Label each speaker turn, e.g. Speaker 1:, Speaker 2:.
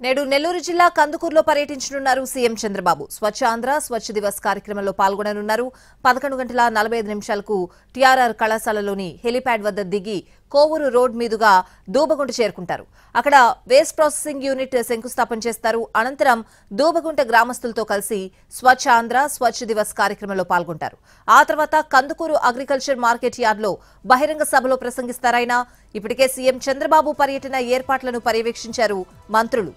Speaker 1: నేడు నెల్లూరు జిల్లా కందుకూరులో పర్యటించనున్నారు సీఎం చంద్రబాబు. స్వచ్ఛ ఆంధ్ర స్వచ్ఛ దివస్ కార్యక్రమంలో పాల్గొననున్నారు. 11:45 టీఆర్ఆర్ కళాశాలలోని హెలిప్యాడ్ వద్ద దిగి కోవూరు రోడ్ మీదుగా దూబగుంట చేరుకుంటారు. అక్కడ వేస్ట్ ప్రాసెసింగ్ యూనిట్ శంకుస్థాపన చేస్తారు. అనంతరం దూబగుంట గ్రామస్తులతో కలిసి స్వచ్ఛ ఆంధ్ర స్వచ్ఛ దివస్ కార్యక్రమంలో పాల్గొంటారు. ఆ తర్వాత కందుకూరు అగ్రికల్చర్ మార్కెట్ యార్డ్లో బహిరంగ సభలో ప్రసంగిస్తారాయన. ఇప్పటికే సీఎం చంద్రబాబు పర్యటన ఏర్పాట్లను పర్యవేక్షించారు మంత్రులు.